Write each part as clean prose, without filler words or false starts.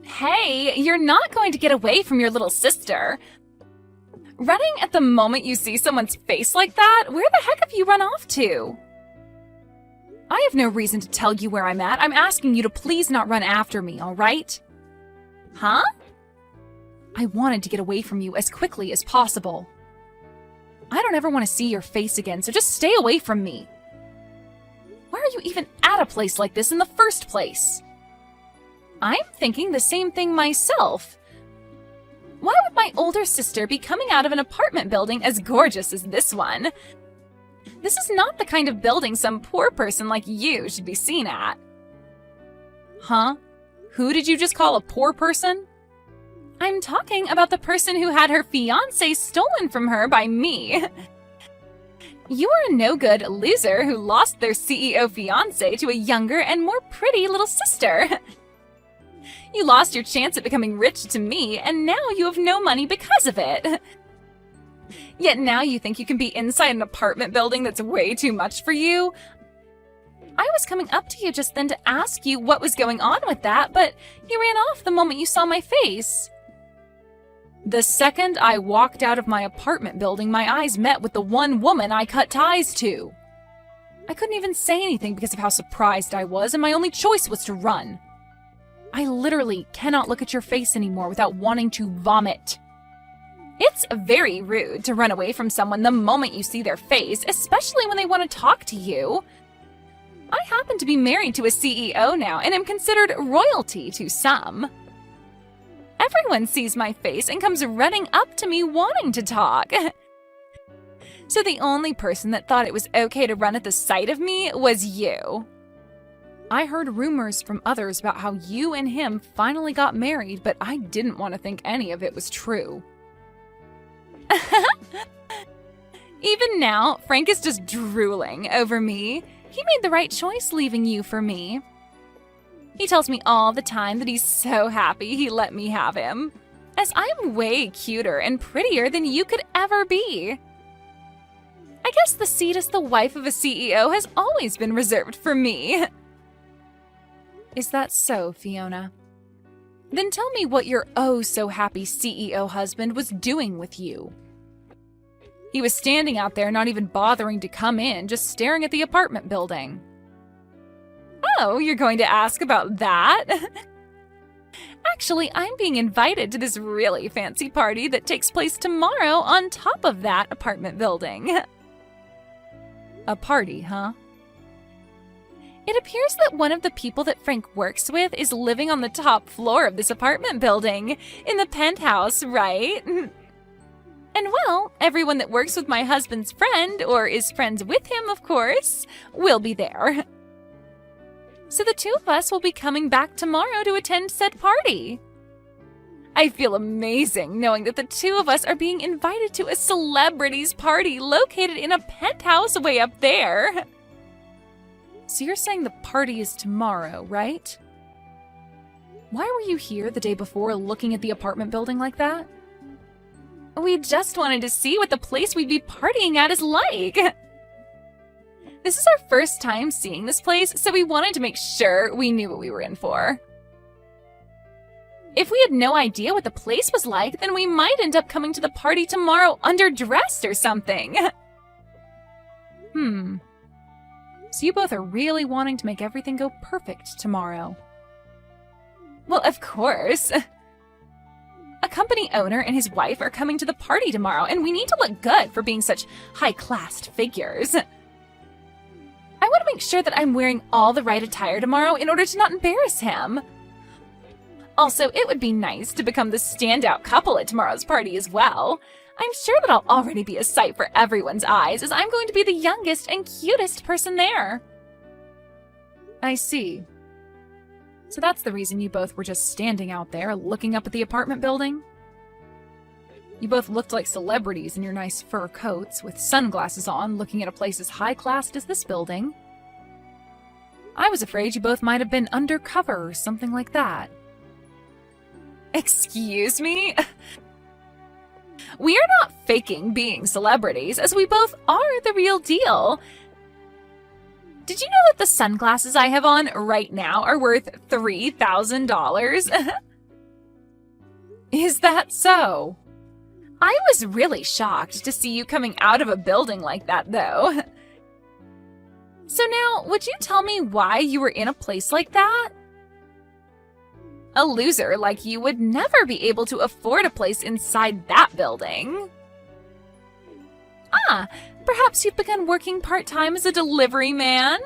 Hey, you're not going to get away from your little sister. Running at the moment you see someone's face like that? Where the heck have you run off to? I have no reason to tell you where I'm at. I'm asking you to please not run after me, all right? Huh? I wanted to get away from you as quickly as possible. I don't ever want to see your face again, so just stay away from me. Why are you even at a place like this in the first place? I'm thinking the same thing myself. Why would my older sister be coming out of an apartment building as gorgeous as this one? This is not the kind of building some poor person like you should be seen at. Huh? Who did you just call a poor person? I'm talking about the person who had her fiancé stolen from her by me. You are a no-good loser who lost their CEO fiancé to a younger and more pretty little sister. You lost your chance at becoming rich to me, and now you have no money because of it. Yet now you think you can be inside an apartment building that's way too much for you? I was coming up to you just then to ask you what was going on with that, but you ran off the moment you saw my face. The second I walked out of my apartment building, my eyes met with the one woman I cut ties to. I couldn't even say anything because of how surprised I was, and my only choice was to run. I literally cannot look at your face anymore without wanting to vomit. It's very rude to run away from someone the moment you see their face, especially when they want to talk to you. I happen to be married to a CEO now and am considered royalty to some. Everyone sees my face and comes running up to me wanting to talk. So the only person that thought it was okay to run at the sight of me was you. I heard rumors from others about how you and him finally got married, but I didn't want to think any of it was true. Even now, Frank is just drooling over me. He made the right choice leaving you for me. He tells me all the time that he's so happy he let me have him, as I'm way cuter and prettier than you could ever be. I guess the seat as the wife of a CEO has always been reserved for me. Is that so, Fiona? Then tell me what your oh-so-happy CEO husband was doing with you. He was standing out there not even bothering to come in, just staring at the apartment building. Oh, you're going to ask about that? Actually, I'm being invited to this really fancy party that takes place tomorrow on top of that apartment building. A party, huh? It appears that one of the people that Frank works with is living on the top floor of this apartment building, in the penthouse, right? And well, everyone that works with my husband's friend, or is friends with him, of course, will be there. So the two of us will be coming back tomorrow to attend said party. I feel amazing knowing that the two of us are being invited to a celebrities party located in a penthouse way up there. So you're saying the party is tomorrow, right? Why were you here the day before looking at the apartment building like that? We just wanted to see what the place we'd be partying at is like. This is our first time seeing this place, so we wanted to make sure we knew what we were in for. If we had no idea what the place was like, then we might end up coming to the party tomorrow underdressed or something. So you both are really wanting to make everything go perfect tomorrow. Well, of course. A company owner and his wife are coming to the party tomorrow, and we need to look good for being such high-class figures. I want to make sure that I'm wearing all the right attire tomorrow in order to not embarrass him. Also, it would be nice to become the standout couple at tomorrow's party as well. I'm sure that I'll already be a sight for everyone's eyes, as I'm going to be the youngest and cutest person there. I see. So that's the reason you both were just standing out there looking up at the apartment building? You both looked like celebrities in your nice fur coats, with sunglasses on, looking at a place as high-classed as this building. I was afraid you both might have been undercover or something like that. Excuse me? We are not faking being celebrities, as we both are the real deal. Did you know that the sunglasses I have on right now are worth $3,000? Is that so? I was really shocked to see you coming out of a building like that, though. So now, would you tell me why you were in a place like that? A loser like you would never be able to afford a place inside that building. Ah, perhaps you've begun working part-time as a delivery man?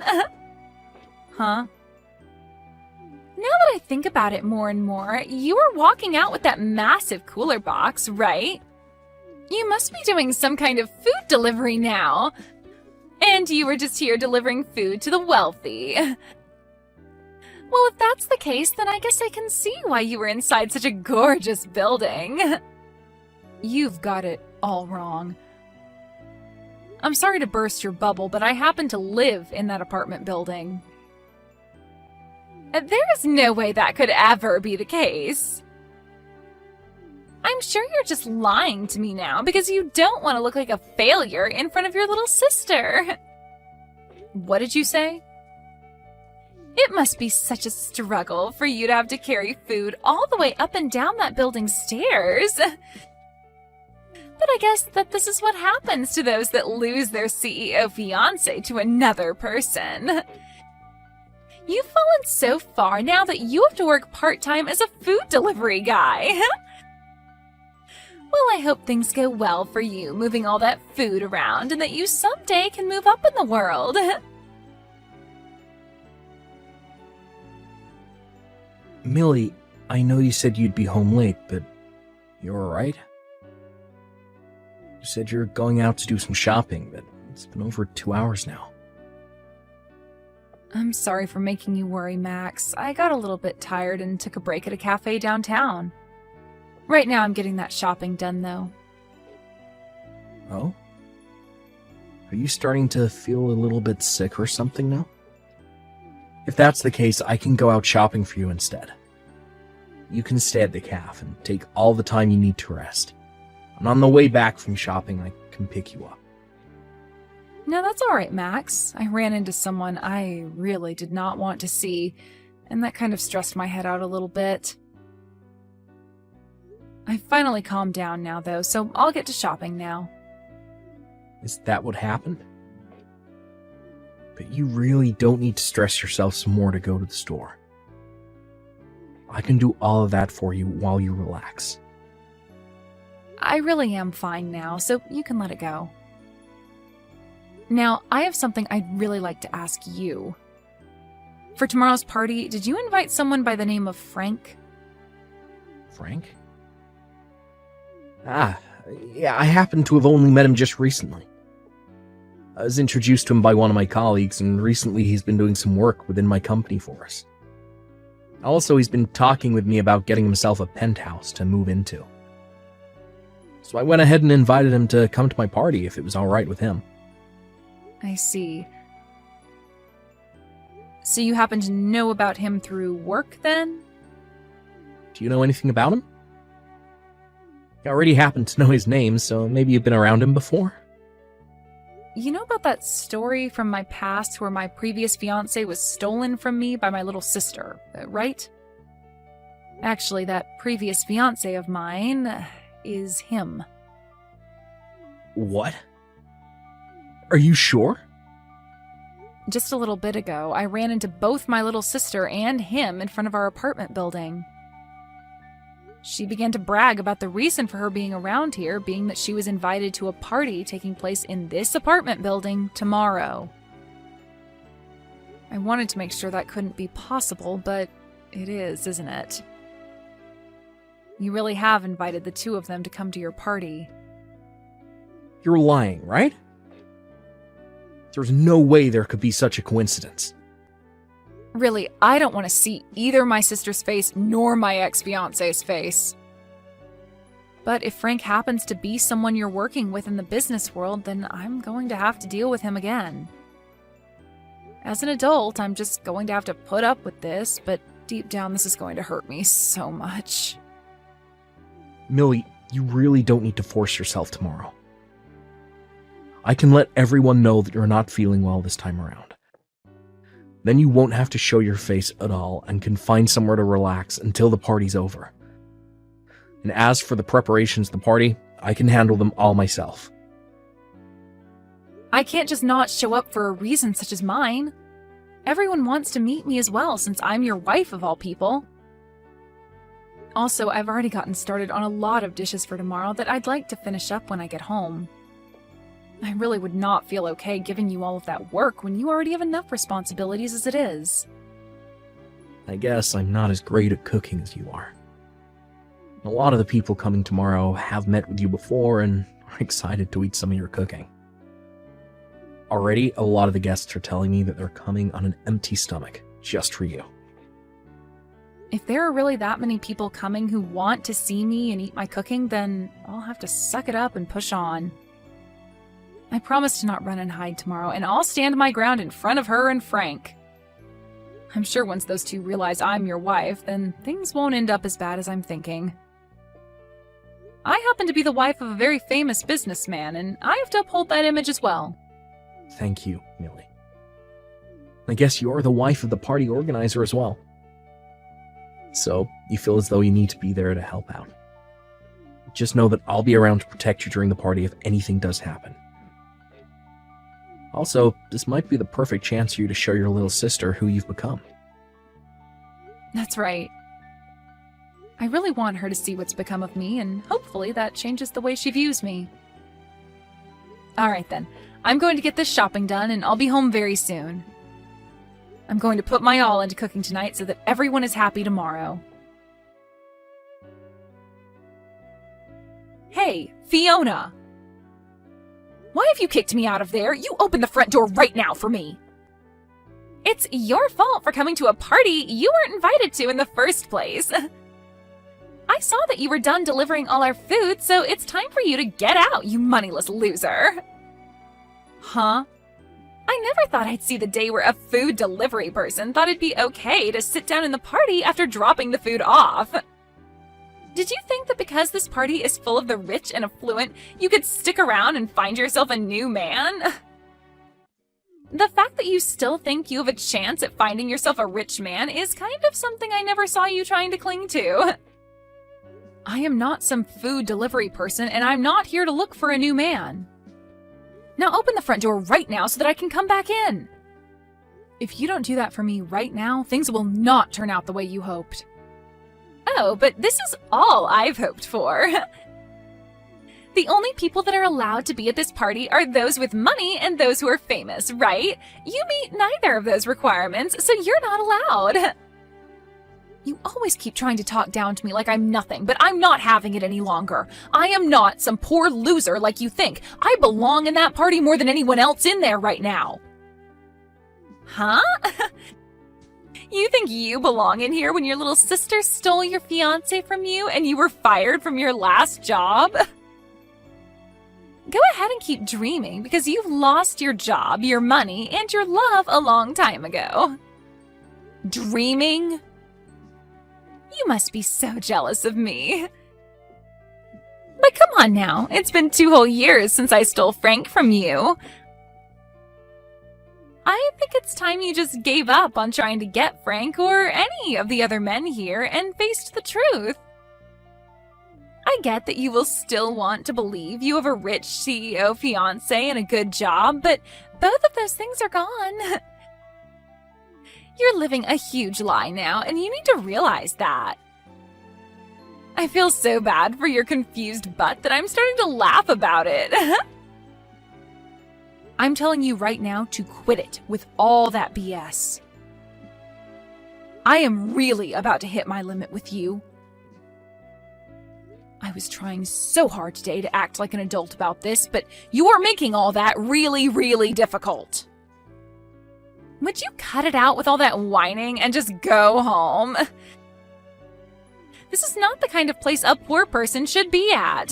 Huh? Now that I think about it more and more, you were walking out with that massive cooler box, right? You must be doing some kind of food delivery now. And you were just here delivering food to the wealthy. Well, if that's the case, then I guess I can see why you were inside such a gorgeous building. You've got it all wrong. I'm sorry to burst your bubble, but I happen to live in that apartment building. There is no way that could ever be the case. I'm sure you're just lying to me now because you don't want to look like a failure in front of your little sister. What did you say? It must be such a struggle for you to have to carry food all the way up and down that building's stairs. But I guess that this is what happens to those that lose their CEO fiancé to another person. You've fallen so far now that you have to work part-time as a food delivery guy. Well, I hope things go well for you moving all that food around and that you someday can move up in the world. Millie, I know you said you'd be home late, but you're alright? You said you're going out to do some shopping, but it's been over 2 hours now. I'm sorry for making you worry, Max. I got a little bit tired and took a break at a cafe downtown. Right now I'm getting that shopping done, though. Oh? Are you starting to feel a little bit sick or something now? If that's the case, I can go out shopping for you instead. You can stay at the cafe and take all the time you need to rest. And on the way back from shopping, I can pick you up. No, that's all right, Max. I ran into someone I really did not want to see, and that kind of stressed my head out a little bit. I finally calmed down now, though, so I'll get to shopping now. Is that what happened? But you really don't need to stress yourself some more to go to the store. I can do all of that for you while you relax. I really am fine now, so you can let it go. Now, I have something I'd really like to ask you. For tomorrow's party, did you invite someone by the name of Frank? Frank? Yeah, I happen to have only met him just recently. I was introduced to him by one of my colleagues, and recently he's been doing some work within my company for us. Also, he's been talking with me about getting himself a penthouse to move into. So I went ahead and invited him to come to my party if it was alright with him. I see. So you happen to know about him through work, then? Do you know anything about him? I already happen to know his name, so maybe you've been around him before? You know about that story from my past where my previous fiancé was stolen from me by my little sister, right? Actually, that previous fiancé of mine is him. What? Are you sure? Just a little bit ago, I ran into both my little sister and him in front of our apartment building. She began to brag about the reason for her being around here being that she was invited to a party taking place in this apartment building tomorrow. I wanted to make sure that couldn't be possible, but it is, isn't it? You really have invited the two of them to come to your party. You're lying, right? There's no way there could be such a coincidence. Really, I don't want to see either my sister's face nor my ex-fiancé's face. But if Frank happens to be someone you're working with in the business world, then I'm going to have to deal with him again. As an adult, I'm just going to have to put up with this, but deep down this is going to hurt me so much. Millie, you really don't need to force yourself tomorrow. I can let everyone know that you're not feeling well this time around. Then you won't have to show your face at all and can find somewhere to relax until the party's over. And as for the preparations of the party, I can handle them all myself. I can't just not show up for a reason such as mine. Everyone wants to meet me as well, since I'm your wife of all people. Also, I've already gotten started on a lot of dishes for tomorrow that I'd like to finish up when I get home. I really would not feel okay giving you all of that work when you already have enough responsibilities as it is. I guess I'm not as great at cooking as you are. A lot of the people coming tomorrow have met with you before and are excited to eat some of your cooking. Already, a lot of the guests are telling me that they're coming on an empty stomach, just for you. If there are really that many people coming who want to see me and eat my cooking, then I'll have to suck it up and push on. I promise to not run and hide tomorrow, and I'll stand my ground in front of her and Frank. I'm sure once those two realize I'm your wife, then things won't end up as bad as I'm thinking. I happen to be the wife of a very famous businessman, and I have to uphold that image as well. Thank you, Millie. I guess you're the wife of the party organizer as well. So, you feel as though you need to be there to help out. Just know that I'll be around to protect you during the party if anything does happen. Also, this might be the perfect chance for you to show your little sister who you've become. That's right. I really want her to see what's become of me, and hopefully that changes the way she views me. Alright then, I'm going to get this shopping done, and I'll be home very soon. I'm going to put my all into cooking tonight so that everyone is happy tomorrow. Hey, Fiona! Why have you kicked me out of there? You open the front door right now for me! It's your fault for coming to a party you weren't invited to in the first place. I saw that you were done delivering all our food, so it's time for you to get out, you moneyless loser. Huh? I never thought I'd see the day where a food delivery person thought it'd be okay to sit down in the party after dropping the food off. Did you think that because this party is full of the rich and affluent, you could stick around and find yourself a new man? The fact that you still think you have a chance at finding yourself a rich man is kind of something I never saw you trying to cling to. I am not some food delivery person, and I'm not here to look for a new man. Now open the front door right now so that I can come back in. If you don't do that for me right now, things will not turn out the way you hoped. Oh, but this is all I've hoped for. The only people that are allowed to be at this party are those with money and those who are famous, right? You meet neither of those requirements, so you're not allowed. You always keep trying to talk down to me like I'm nothing, but I'm not having it any longer. I am not some poor loser like you think. I belong in that party more than anyone else in there right now. Huh? You think you belong in here when your little sister stole your fiancé from you and you were fired from your last job? Go ahead and keep dreaming because you've lost your job, your money, and your love a long time ago. Dreaming? You must be so jealous of me. But come on now, it's been 2 whole years since I stole Frank from you. I think it's time you just gave up on trying to get Frank or any of the other men here and faced the truth. I get that you will still want to believe you have a rich CEO fiancé and a good job, but both of those things are gone. You're living a huge lie now, and you need to realize that. I feel so bad for your confused butt that I'm starting to laugh about it. I'm telling you right now to quit it with all that BS. I am really about to hit my limit with you. I was trying so hard today to act like an adult about this, but you are making all that really, really difficult. Would you cut it out with all that whining and just go home? This is not the kind of place a poor person should be at.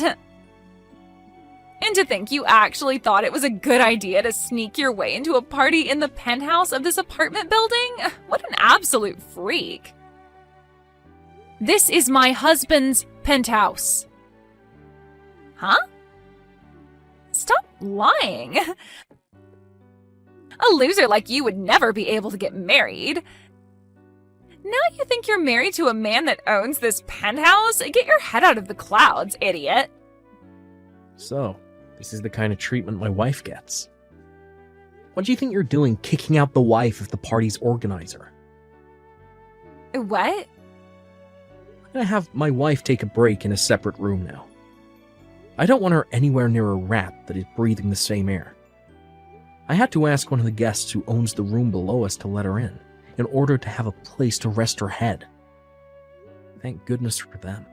And to think you actually thought it was a good idea to sneak your way into a party in the penthouse of this apartment building? What an absolute freak. This is my husband's penthouse. Huh? Stop lying. A loser like you would never be able to get married. Now you think you're married to a man that owns this penthouse? Get your head out of the clouds, idiot. So, this is the kind of treatment my wife gets. What do you think you're doing kicking out the wife of the party's organizer? What? I'm gonna have my wife take a break in a separate room now. I don't want her anywhere near a rat that is breathing the same air. I had to ask one of the guests who owns the room below us to let her in order to have a place to rest her head. Thank goodness for them.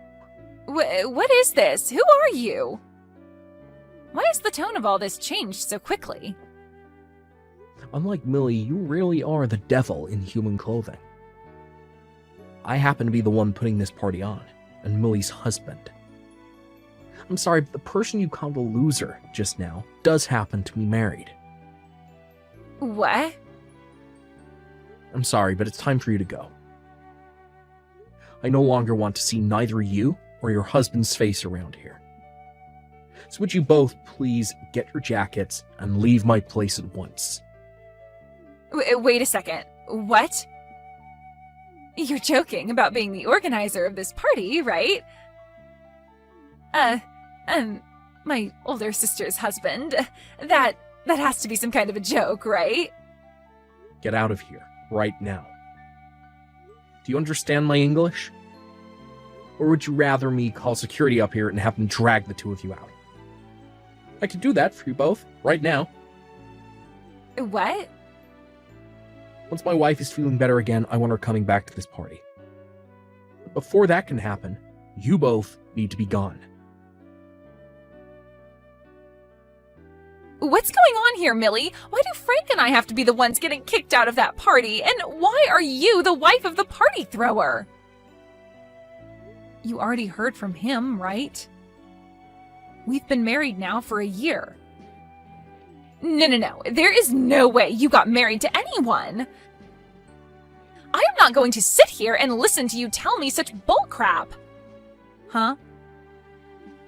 What is this? Who are you? Why has the tone of all this changed so quickly? Unlike Millie, you really are the devil in human clothing. I happen to be the one putting this party on, and Millie's husband. I'm sorry, but the person you called a loser just now does happen to be married. What? I'm sorry, but it's time for you to go. I no longer want to see neither you or your husband's face around here. So would you both please get your jackets and leave my place at once? Wait a second. What? You're joking about being the organizer of this party, right? My older sister's husband. That has to be some kind of a joke, right? Get out of here, right now. Do you understand my English? Or would you rather me call security up here and have them drag the two of you out? I could do that for you both, right now. What? Once my wife is feeling better again, I want her coming back to this party. But before that can happen, you both need to be gone. What's going on here, Millie? Why do Frank and I have to be the ones getting kicked out of that party? And why are you the wife of the party thrower? You already heard from him, right? We've been married now for a year. No. There is no way you got married to anyone. I am not going to sit here and listen to you tell me such bullcrap. Huh?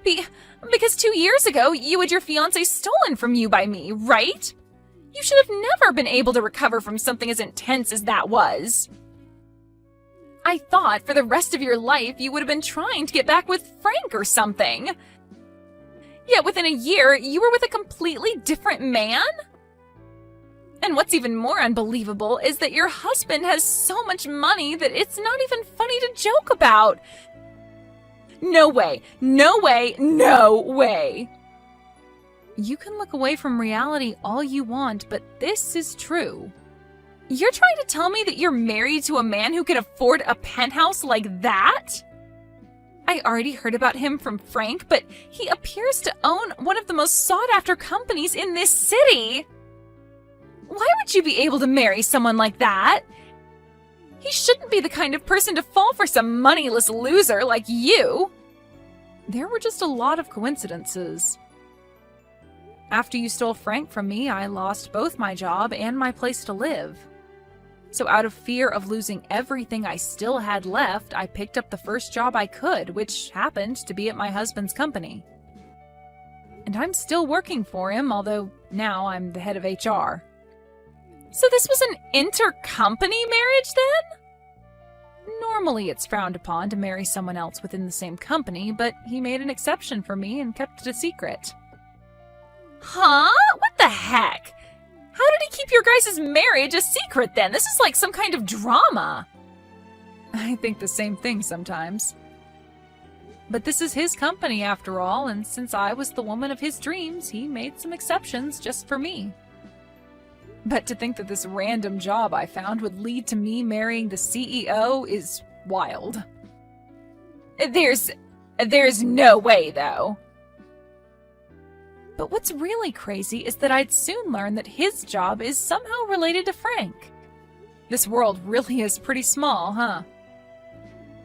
Because 2 years ago, you had your fiancé stolen from you by me, right? You should have never been able to recover from something as intense as that was. I thought for the rest of your life you would have been trying to get back with Frank or something. Yet within a year, you were with a completely different man? And what's even more unbelievable is that your husband has so much money that it's not even funny to joke about. No way, no way, no way. You can look away from reality all you want, but this is true. You're trying to tell me that you're married to a man who can afford a penthouse like that? I already heard about him from Frank, but he appears to own one of the most sought-after companies in this city. Why would you be able to marry someone like that? He shouldn't be the kind of person to fall for some moneyless loser like you. There were just a lot of coincidences. After you stole Frank from me, I lost both my job and my place to live. So out of fear of losing everything I still had left, I picked up the first job I could, which happened to be at my husband's company. And I'm still working for him, although now I'm the head of HR. So this was an intercompany marriage then? Normally it's frowned upon to marry someone else within the same company, but he made an exception for me and kept it a secret. Huh? What the heck? How did he keep your guys' marriage a secret then? This is like some kind of drama. I think the same thing sometimes. But this is his company after all, and since I was the woman of his dreams, he made some exceptions just for me. But to think that this random job I found would lead to me marrying the CEO is wild. There's no way, though. But what's really crazy is that I'd soon learn that his job is somehow related to Frank. This world really is pretty small, huh?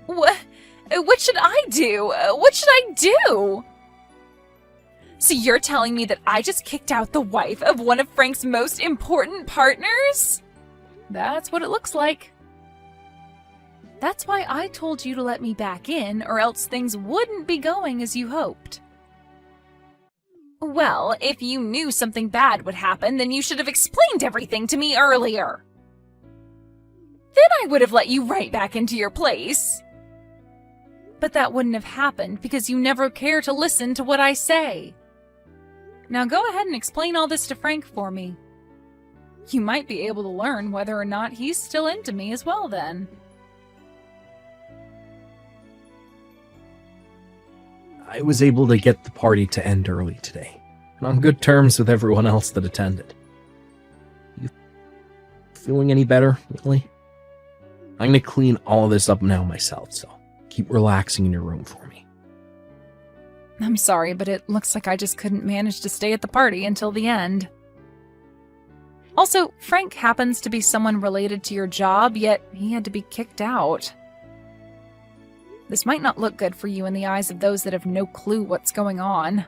What should I do? What should I do? So you're telling me that I just kicked out the wife of one of Frank's most important partners? That's what it looks like. That's why I told you to let me back in, or else things wouldn't be going as you hoped. Well, if you knew something bad would happen, then you should have explained everything to me earlier. Then I would have let you right back into your place. But that wouldn't have happened because you never care to listen to what I say. Now go ahead and explain all this to Frank for me. You might be able to learn whether or not he's still into me as well then. I was able to get the party to end early today, and on good terms with everyone else that attended. You feeling any better, really? I'm gonna clean all of this up now myself, so keep relaxing in your room for me. I'm sorry, but it looks like I just couldn't manage to stay at the party until the end. Also, Frank happens to be someone related to your job, yet he had to be kicked out. This might not look good for you in the eyes of those that have no clue what's going on.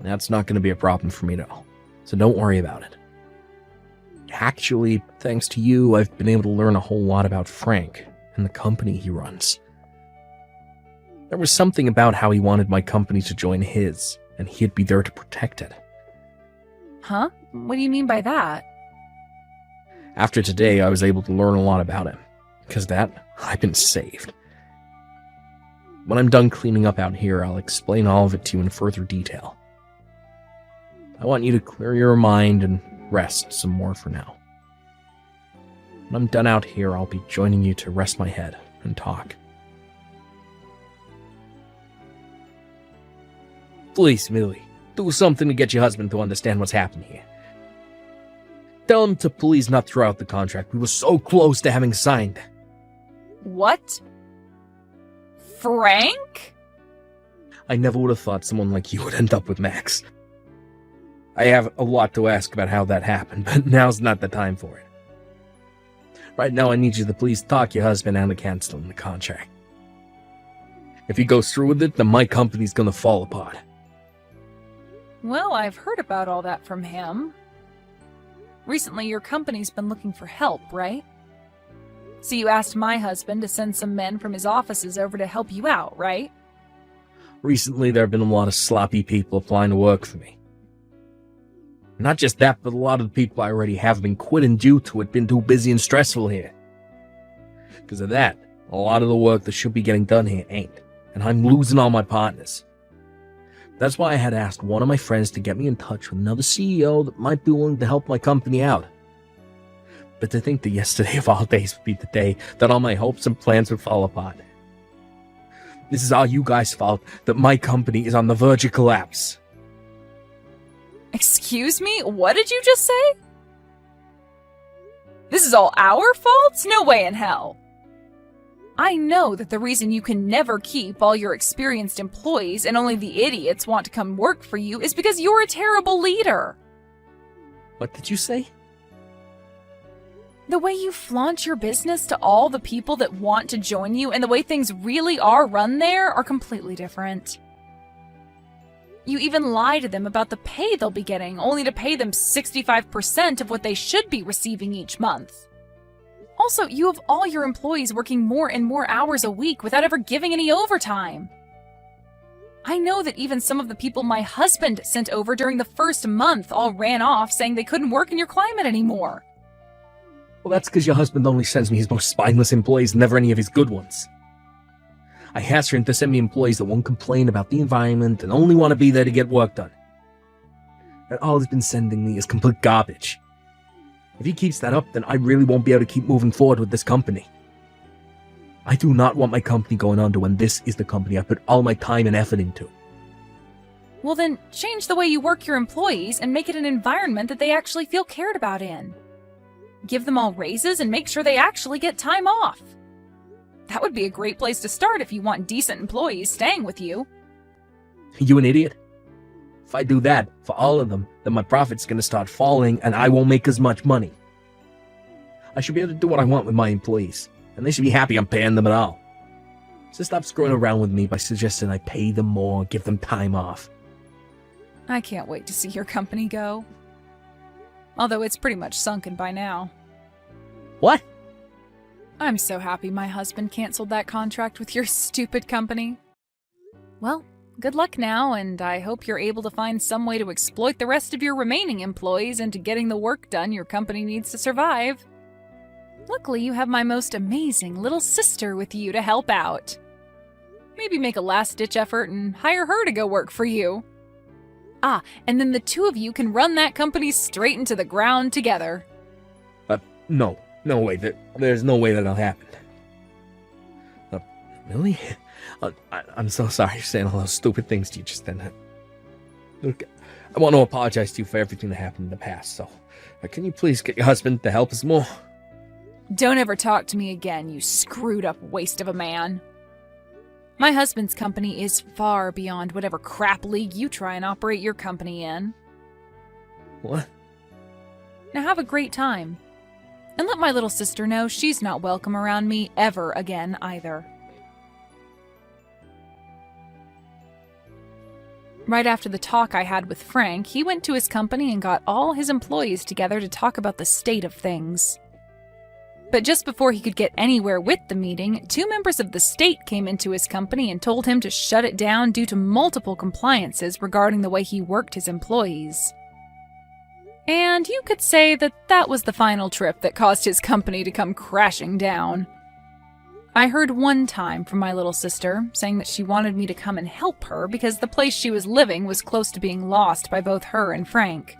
That's not going to be a problem for me at all, so don't worry about it. Actually, thanks to you, I've been able to learn a whole lot about Frank and the company he runs. There was something about how he wanted my company to join his, and he'd be there to protect it. Huh? What do you mean by that? After today, I was able to learn a lot about him. Because of that, I've been saved. When I'm done cleaning up out here, I'll explain all of it to you in further detail. I want you to clear your mind and rest some more for now. When I'm done out here, I'll be joining you to rest my head and talk. Please, Millie, do something to get your husband to understand what's happening here. Tell him to please not throw out the contract. We were so close to having signed. What? Frank? I never would have thought someone like you would end up with Max. I have a lot to ask about how that happened, but now's not the time for it. Right now, I need you to please talk your husband out of canceling the contract. If he goes through with it, then my company's gonna fall apart. Well, I've heard about all that from him. Recently, your company's been looking for help, right? So you asked my husband to send some men from his offices over to help you out, right? Recently, there have been a lot of sloppy people applying to work for me. Not just that, but a lot of the people I already have been quitting due to it being too busy and stressful here. Because of that, a lot of the work that should be getting done here ain't, and I'm losing all my partners. That's why I had asked one of my friends to get me in touch with another CEO that might be willing to help my company out. But to think that yesterday of all days would be the day that all my hopes and plans would fall apart. This is all you guys' fault that my company is on the verge of collapse. Excuse me? What did you just say? This is all our fault? No way in hell. I know that the reason you can never keep all your experienced employees and only the idiots want to come work for you is because you're a terrible leader. What did you say? The way you flaunt your business to all the people that want to join you and the way things really are run there are completely different. You even lie to them about the pay they'll be getting, only to pay them 65% of what they should be receiving each month. Also, you have all your employees working more and more hours a week without ever giving any overtime. I know that even some of the people my husband sent over during the first month all ran off saying they couldn't work in your climate anymore. Well, that's because your husband only sends me his most spineless employees, never any of his good ones. I asked him to send me employees that won't complain about the environment and only want to be there to get work done. And all he's been sending me is complete garbage. If he keeps that up, then I really won't be able to keep moving forward with this company. I do not want my company going under when this is the company I put all my time and effort into. Well then, change the way you work your employees and make it an environment that they actually feel cared about in. Give them all raises and make sure they actually get time off. That would be a great place to start if you want decent employees staying with you. You an idiot? If I do that for all of them, then my profit's gonna start falling and I won't make as much money. I should be able to do what I want with my employees, and they should be happy I'm paying them at all. So stop screwing around with me by suggesting I pay them more, give them time off. I can't wait to see your company go. Although it's pretty much sunken by now. What? I'm so happy my husband canceled that contract with your stupid company. Well, good luck now, and I hope you're able to find some way to exploit the rest of your remaining employees into getting the work done your company needs to survive. Luckily, you have my most amazing little sister with you to help out. Maybe make a last-ditch effort and hire her to go work for you. Ah, and then the two of you can run that company straight into the ground together. No way. There's no way that'll happen. Really? I'm so sorry for saying all those stupid things to you just then. Look, I want to apologize to you for everything that happened in the past, so can you please get your husband to help us more? Don't ever talk to me again, you screwed-up waste of a man. My husband's company is far beyond whatever crap league you try and operate your company in. What? Now have a great time. And let my little sister know she's not welcome around me ever again either. Right after the talk I had with Frank, he went to his company and got all his employees together to talk about the state of things. But just before he could get anywhere with the meeting, 2 members of the state came into his company and told him to shut it down due to multiple compliances regarding the way he worked his employees. And you could say that that was the final trip that caused his company to come crashing down. I heard one time from my little sister saying that she wanted me to come and help her because the place she was living was close to being lost by both her and Frank.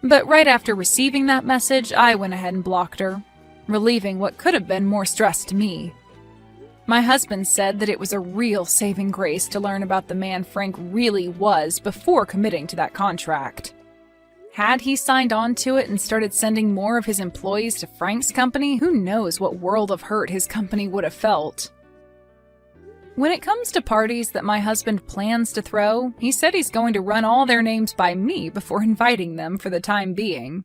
But right after receiving that message, I went ahead and blocked her, relieving what could have been more stress to me. My husband said that it was a real saving grace to learn about the man Frank really was before committing to that contract. Had he signed on to it and started sending more of his employees to Frank's company, who knows what world of hurt his company would have felt. When it comes to parties that my husband plans to throw, he said he's going to run all their names by me before inviting them for the time being.